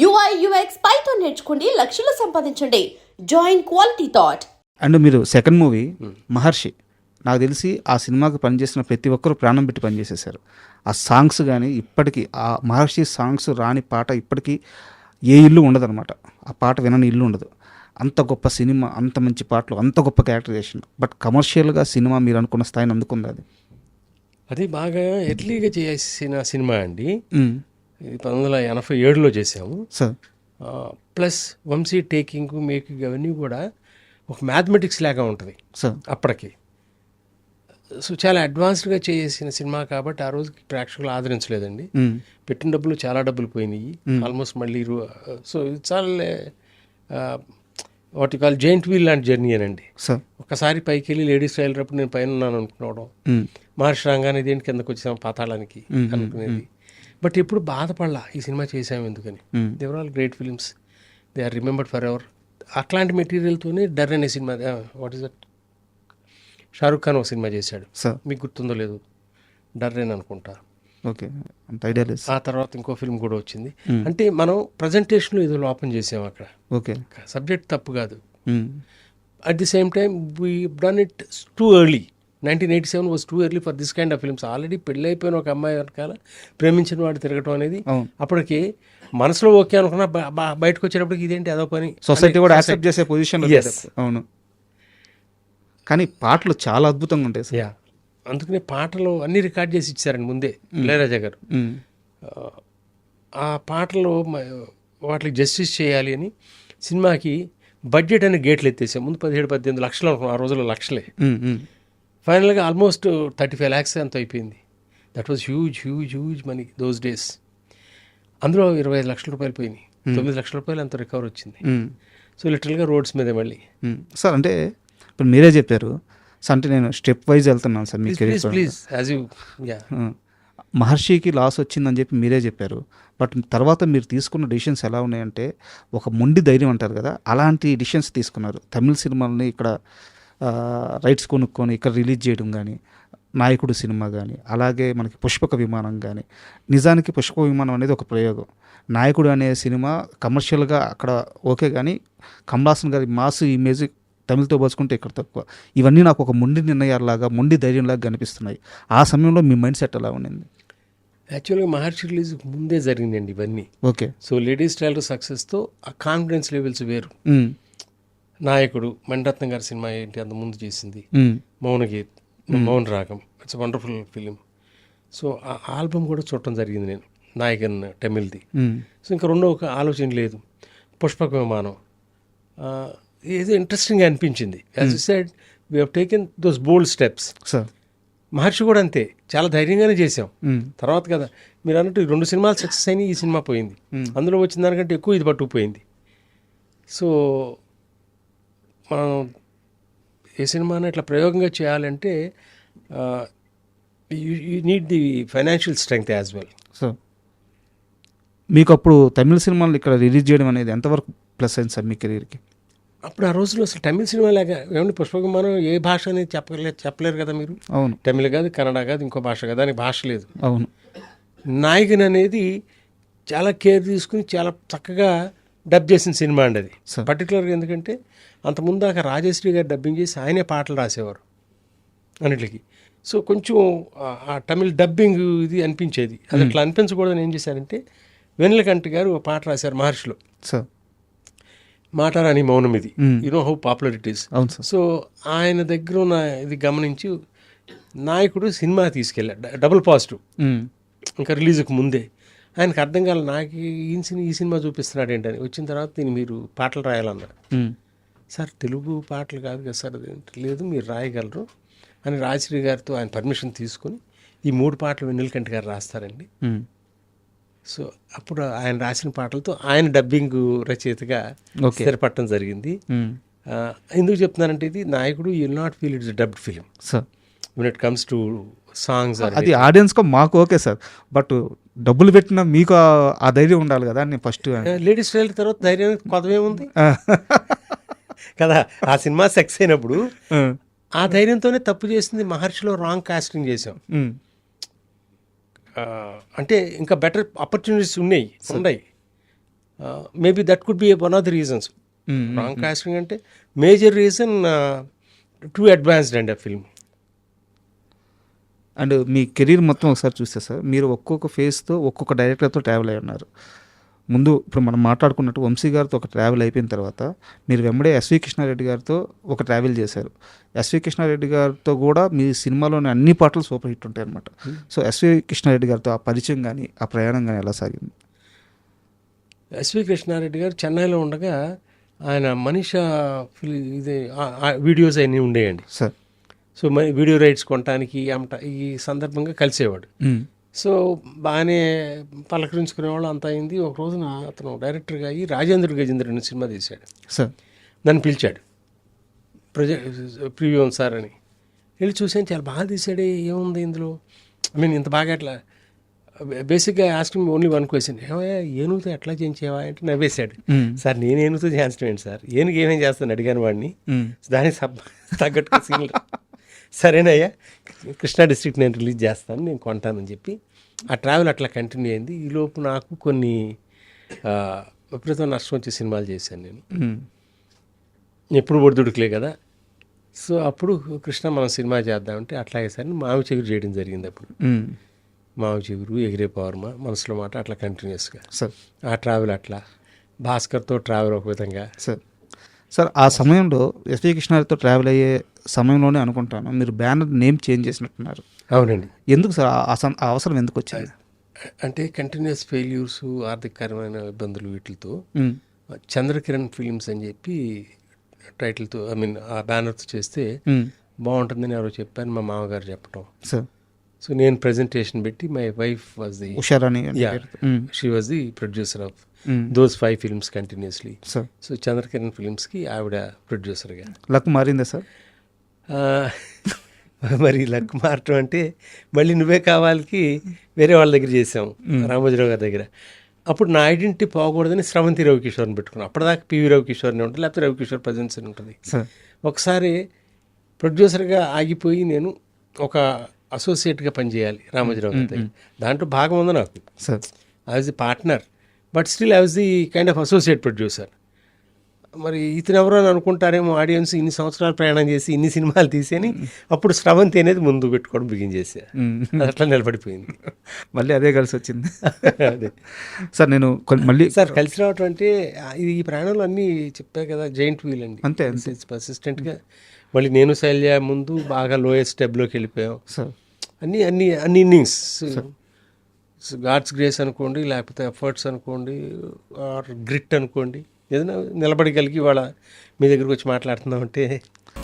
UI UX Python నేర్చుకోండి, లక్షలు సంపాదించండి. Join quality thought. అండ్ మీరు సెకండ్ మూవీ మహర్షి, నాకు తెలిసి ఆ సినిమాకి పనిచేసిన ప్రతి ఒక్కరు ప్రాణం పెట్టి పనిచేసేసారు. ఆ సాంగ్స్ కానీ ఇప్పటికీ ఆ మహర్షి సాంగ్స్ రాని పాట ఇప్పటికీ ఏ ఇల్లు ఉండదన్నమాట. ఆ పాట వినని ఇల్లు ఉండదు. అంత గొప్ప సినిమా, అంత మంచి పాటలు, అంత గొప్ప క్యారెక్టరైజేషన్. బట్ కమర్షియల్గా సినిమా మీరు అనుకున్న స్థాయిని అందుకుంది అది. అది బాగా ఎర్లీగా చేసిన సినిమా అండి. ఇది 1987లో చేసాము sir. Plus Vamsi taking making అవన్నీ కూడా ఒక మ్యాథమెటిక్స్ లాగా ఉంటుంది సార్ అప్పటికి. సో చాలా అడ్వాన్స్డ్గా చేసిన సినిమా కాబట్టి ఆ రోజుకి ప్రేక్షకులు ఆదరించలేదండి. పెట్టిన డబ్బులు చాలా డబ్బులు పోయినాయి ఆల్మోస్ట్. మళ్ళీ సో ఇది చాలా వాటి కాల్ జైంట్ వీల్ లాంటి జర్నీ అనండి. ఒకసారి పైకి వెళ్ళి లేడీస్ ట్రైలర్ అప్పుడు నేను పైన ఉన్నాను అనుకున్నాడు, మహర్షి రాగానే దేని కిందకు వచ్చేసాం పాతాళానికి అనుకునేది. బట్ ఎప్పుడు బాధపడలా ఈ సినిమా చేసాము ఎందుకని. They were all great films, they are remembered forever. అట్లాంటి మెటీరియల్తోనే డర్ అనే cinema, what is that, Shahrukh Khan ఒక సినిమా చేశాడు, మీకు గుర్తుందో లేదు, డర్రేన్ అనుకుంటా. ఓకే, అంత ఐడియా లేదు. ఆ తర్వాత ఇంకో ఫిల్మ్ కూడా వచ్చింది. అంటే మనం ప్రజెంటేషన్లో ఏదో లోపం చేసాం అక్కడ. ఓకే, సబ్జెక్ట్ తప్పు కాదు. At the same time we done it too early. 1987 was too early for this kind of films. Already పెళ్ళైపోయిన ఒక అమ్మాయి వెనకాల ప్రేమించిన వాడు తిరగటం అనేది అప్పటికి మనసులో ఓకే అనుకున్నా, బయటకు వచ్చేటప్పటికి ఇదేంటి అదో పని, సొసైటీ కూడా యాక్సెప్ట్ చేసే పొజిషన్. అవును, కానీ పాటలు చాలా అద్భుతంగా ఉంటాయి. యా, అందుకనే పాటలు అన్నీ రికార్డ్ చేసి ఇచ్చారండి ముందే ఇళయరాజా గారు. ఆ పాటలు వాటికి జస్టిస్ చేయాలి అని సినిమాకి బడ్జెట్ అని గేట్లు ఎత్తేసాం. ముందు 17-18 లక్షలు అనుకున్నాం, ఆ రోజుల్లో లక్షలే. ఫైనల్గా ఆల్మోస్ట్ 35 lakhs అంత అయిపోయింది. That was huge huge huge money those days. అందులో 25 లక్షల రూపాయలు పోయినాయి, 9 లక్షల రూపాయలు అంత రికవర్ వచ్చింది. సో లిటరల్గా రోడ్స్ మీదే మళ్ళీ. సార్ అంటే ఇప్పుడు మీరే చెప్పారు సార్, అంటే నేను స్టెప్ వైజ్ వెళ్తున్నాను సార్ మీ కెరీర్. మహర్షికి లాస్ వచ్చిందని చెప్పి మీరే చెప్పారు. బట్ తర్వాత మీరు తీసుకున్న డిసిషన్స్ ఎలా ఉన్నాయంటే ఒక మొండి ధైర్యం అంటారు కదా, అలాంటి డిసిషన్స్ తీసుకున్నారు. తమిళ సినిమాలని ఇక్కడ రైట్స్ కొనుక్కొని ఇక్కడ రిలీజ్ చేయడం కానీ, నాయకుడు సినిమా కానీ, అలాగే మనకి పుష్పక విమానం కానీ. నిజానికి పుష్పక విమానం అనేది ఒక ప్రయోగం. నాయకుడు అనే సినిమా కమర్షియల్గా అక్కడ ఓకే, కానీ కమల్ హాసన్ గారి మాస్ ఇమేజ్ తమిళతో పోల్చుకుంటే ఇక్కడ తక్కువ. ఇవన్నీ నాకు ఒక మొండి నిర్ణయాలలాగా, మొండి ధైర్యంలాగా కనిపిస్తున్నాయి. ఆ సమయంలో మీ మైండ్ సెట్ ఎలా ఉండింది? యాక్చువల్గా మహర్షి రిలీజ్ ముందే జరిగిందండి ఇవన్నీ. ఓకే, సో లేడీస్ ట్రైలర్ సక్సెస్తో ఆ కాన్ఫిడెన్స్ లెవెల్స్ వేరు. నాయకుడు మణిరత్నం గారి సినిమా ఏంటి అంత ముందు చేసింది, మౌనగీత్, మౌన రాగం, ఇట్స్ వండర్ఫుల్ ఫిలిం. సో ఆ ఆల్బమ్ కూడా చూడటం జరిగింది నేను, నాయకన్ తమిళ్ది. సో ఇంకా రెండో ఒక ఆలోచన లేదు. పుష్పక విమానం ఏదో ఇంట్రెస్టింగ్గా అనిపించింది. As you said, we have taken those bold steps. Maharshi కూడా అంతే, చాలా ధైర్యంగానే చేసాం. తర్వాత కదా మీరు అన్నట్టు 2 సినిమాలు సక్సెస్ అయినాయి, ఈ సినిమా పోయింది. అందులో వచ్చిన దానికంటే ఎక్కువ ఇది పట్టుకుపోయింది. సో మనం ఏ సినిమాని ఇట్లా ప్రయోగంగా చేయాలంటే you need the financial strength as well. So మీకు అప్పుడు తమిళ సినిమాలు ఇక్కడ రిలీజ్ చేయడం అనేది ఎంతవరకు ప్లస్ అయింది సార్ మీ కెరీర్కి? అప్పుడు ఆ రోజుల్లో అసలు తమిళ సినిమా లాగా ఏమంటే పుష్పక విమానం ఏ భాష అనేది చెప్పలేరు కదా మీరు. అవును, తమిళ కాదు, కన్నడ కాదు, ఇంకో భాష కాదు, దానికి భాష లేదు. అవును, నాయకన్ అనేది చాలా కేర్ తీసుకుని చాలా చక్కగా డబ్ చేసిన సినిమా అండి అది. పర్టికులర్గా ఎందుకంటే అంతకుముందు దాకా రాజశ్రీ గారు డబ్బింగ్ చేసి ఆయనే పాటలు రాసేవారు అన్నిటికి. సో కొంచెం ఆ తమిళ్ డబ్బింగ్ ఇది అనిపించేది. అది అట్లా అనిపించకూడదని ఏం చేశారంటే వెన్నెలకంటి గారు ఒక పాట రాశారు మహర్షిలో, మాటారాని మౌనం. ఇది you know how popular it is. So ఆయన దగ్గర ఉన్న ఇది గమనించి నాయకుడు సినిమా తీసుకెళ్ళాడు, డబుల్ పాజిటివ్, ఇంకా రిలీజ్కి ముందే. ఆయనకు అర్థం కాల, నాకు ఈ సినిమా చూపిస్తున్నాడు ఏంటని. వచ్చిన తర్వాత దీన్ని మీరు పాటలు రాయాలన్నారు. సార్ తెలుగు పాటలు కాదు కదా సార్, లేదు మీరు రాయగలరు అని రాజశ్రీ గారితో ఆయన పర్మిషన్ తీసుకుని ఈ 3 పాటలు వెన్నెలకంటి గారు రాస్తారండి. సో అప్పుడు ఆయన రాసిన పాటలతో ఆయన డబ్బింగ్ రచయితగా స్థిరపడటం జరిగింది. ఎందుకు చెప్తున్నానంటే ఇది నాయకుడు you will not feel it's dubbed film when it comes to songs. అది ఆడియన్స్కో మాకు ఓకే సార్, బట్ డబ్బులు పెట్టినా మీకు ఆ ధైర్యం ఉండాలి కదా. నేను ఫస్ట్ లేడీస్ ట్రైలర్ తర్వాత ధైర్యం కొత్తమేముంది కదా. ఆ సినిమా సక్సెస్ అయినప్పుడు ఆ ధైర్యంతోనే తప్పు చేసింది. మహర్షిలో రాంగ్ కాస్టింగ్ చేసాం. అంటే ఇంకా బెటర్ ఆపర్చునిటీస్ ఉన్నాయి. Maybe that could be one of the reasons. Wrong casting అంటే మేజర్ రీజన్ టూ అడ్వాన్స్డ్ అండి ఆ ఫిల్మ్. అండ్ మీ కెరీర్ మొత్తం ఒకసారి చూస్తే సార్, మీరు ఒక్కొక్క ఫేజ్తో ఒక్కొక్క డైరెక్టర్తో ట్రావెల్ అయి ఉన్నారు. ముందు ఇప్పుడు మనం మాట్లాడుకున్నట్టు వంశీ గారితో ఒక ట్రావెల్ అయిపోయిన తర్వాత మీరు వెంబడే ఎస్వి కృష్ణారెడ్డి గారితో ఒక ట్రావెల్ చేశారు. ఎస్వి కృష్ణారెడ్డి గారితో కూడా మీ సినిమాలోని అన్ని పాటలు సూపర్ హిట్ ఉంటాయి అనమాట. సో ఎస్వి కృష్ణారెడ్డి గారితో ఆ పరిచయం కానీ ఆ ప్రయాణం కానీ ఎలా సాగింది? ఎస్వి కృష్ణారెడ్డి గారు చెన్నైలో ఉండగా ఆయన మనీషా వీడియోస్ అన్నీ ఉండేయండి సార్. సో వీడియో రైట్స్ కొనడానికి ఈ సందర్భంగా కలిసేవాడు. సో బాగానే పలకరించుకునేవాళ్ళు అంత అయింది. ఒక రోజున అతను డైరెక్టర్గా అయ్యి రాజేంద్ర గజేంద్ర అనే సినిమా తీశాడు సార్. నన్ను పిలిచాడు, ప్రివ్యూ సార్ అని. వెళ్ళి చూసాను, చాలా బాగా తీసాడే, ఏముంది ఇందులో, ఐ మీన్ ఇంత బాగా ఎట్లా. బేసిక్గా ఆస్కింగ్ ఓన్లీ వన్ క్వశ్చన్, ఏనుగుతో ఎట్లా చేయించేవా అంటే నవ్వేశాడు. సార్ నేను ఏనుగుతో చేయించడం ఏంటి సార్, ఏనుగు ఏమేం చేస్తాను అడిగాను వాడిని. దానికి తగ్గట్టుగా సీన్లు సరేనయ్యా కృష్ణా డిస్ట్రిక్ట్ నేను రిలీజ్ చేస్తాను, నేను కొంటానని చెప్పి ఆ ట్రావెల్ అట్లా కంటిన్యూ అయింది. ఈలోపు నాకు కొన్ని విపరీతం నష్టం వచ్చే సినిమాలు చేశాను నేను, ఎప్పుడు ఒడిదుడుకులే కదా. సో అప్పుడు కృష్ణ మనం సినిమా చేద్దామంటే అట్లాగే సార్ మావి చిగురు చేయడం జరిగింది. అప్పుడు మావి చిగురు, ఎగిరే పవర్మ, మనసులో మాట అట్లా కంటిన్యూస్గా సార్. ఆ ట్రావెల్ అట్లా భాస్కర్తో ట్రావెల్ ఒక విధంగా. సార్ సార్ ఆ సమయంలో ఎస్వి కృష్ణారెడ్డితో ట్రావెల్ అయ్యే సమయంలోనే అనుకుంటాను మీరు బ్యానర్ నేమ్ చేంజ్ చేసినట్టున్నారు. అవునండి. ఎందుకు సార్ ఆ అవసరం ఎందుకు వచ్చింది? అంటే కంటిన్యూస్ ఫెయిల్యూర్స్, ఆర్థికరమైన ఇబ్బందులు, వీటితో చంద్రకిరణ్ ఫిలిమ్స్ అని చెప్పి టైటిల్తో, ఐ మీన్ ఆ బ్యానర్తో చేస్తే బాగుంటుందని ఎవరో చెప్పాను, మా మామగారు చెప్పటం. సార్. సో నేను ప్రెజెంటేషన్ పెట్టి, my wife was the Usharani, she was the producer of those 5 films continuously. So Chandrakiran ఫిలిమ్స్కి ఆవిడ ప్రొడ్యూసర్గా. లక్ మారిందా సార్? మరి లక్ మారటం అంటే మళ్ళీ నువ్వే కావాలికి వేరే వాళ్ళ దగ్గర చేసాం, రామోజీరావు గారి దగ్గర. అప్పుడు నా ఐడెంటిటీ పోకూడదని స్రవంతి రవికిషోర్ని పెట్టుకున్నాను. అప్పటిదాకా పివి రవికిషోర్ని ఉంటుంది, లేకపోతే రవికిషోర్ ప్రజెన్స్ అని ఉంటుంది. ఒకసారి ప్రొడ్యూసర్గా ఆగిపోయి నేను ఒక అసోసియేట్గా పనిచేయాలి రామోజీరావు గారి దగ్గర. దాంట్లో భాగం ఉంది నాకు. I was the partner, but still I was the kind of associate producer. మరి ఇతను ఎవరో అని అనుకుంటారేమో ఆడియన్స్, ఇన్ని సంవత్సరాలు ప్రయాణం చేసి ఇన్ని సినిమాలు తీసేని అప్పుడు స్రవంతి అనేది ముందు పెట్టుకోవడం బిగిన్ చేసా. అట్లా నిలబడిపోయింది. మళ్ళీ అదే కలిసి వచ్చింది. అదే సార్. నేను మళ్ళీ సార్ కలిసి రావటం అంటే ఈ ప్రయాణంలో అన్నీ చెప్పా కదా, జైంట్ వీల్ అండి. అంతే పర్సిస్టెంట్గా. మళ్ళీ నేను శైల్య ముందు బాగా లోయెస్ట్ స్టెప్లోకి వెళ్ళిపోయాం. సార్ అన్ని అన్ని అన్ని ఇన్నింగ్స్, గాడ్స్ గ్రేస్ అనుకోండి, లేకపోతే ఎఫర్ట్స్ అనుకోండి, ఆర్ గ్రిట్ అనుకోండి, ఏదైనా నిలబడగలిగి వాళ్ళ మీ దగ్గరకు వచ్చి మాట్లాడుతున్నామంటే.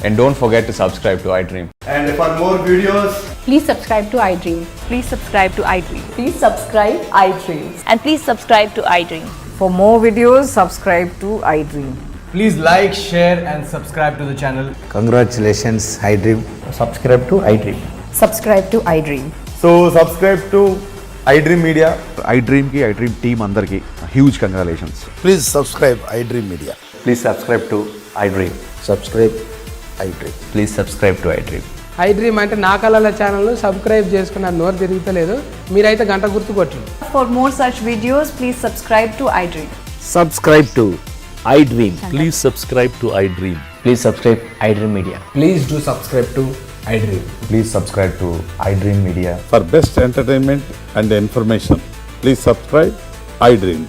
And don't forget to subscribe to iDream. And for more videos, please subscribe to iDream. Please subscribe to iDream. Please subscribe iDream. And please subscribe to iDream. For more videos, subscribe to iDream. please like, share and subscribe to the channel. Congratulations, iDream. Subscribe to iDream. Subscribe to iDream. So subscribe to iDream Media. iDream की iDream team अंदर की huge congratulations. Please subscribe iDream Media. Please subscribe to iDream. Subscribe iDream. Please subscribe to iDream. iDream అంటే నా కళల channel subscribe చేసుకున్న నోరు తిరుగుతలేదు, మీరైతే గంట గుర్తు కొట్టండి. For more such videos, please subscribe to iDream. Subscribe to iDream. Please subscribe to iDream. Please subscribe iDream Media. Please do subscribe to iDream. Please subscribe to iDream Media. For best entertainment and information, please subscribe iDream.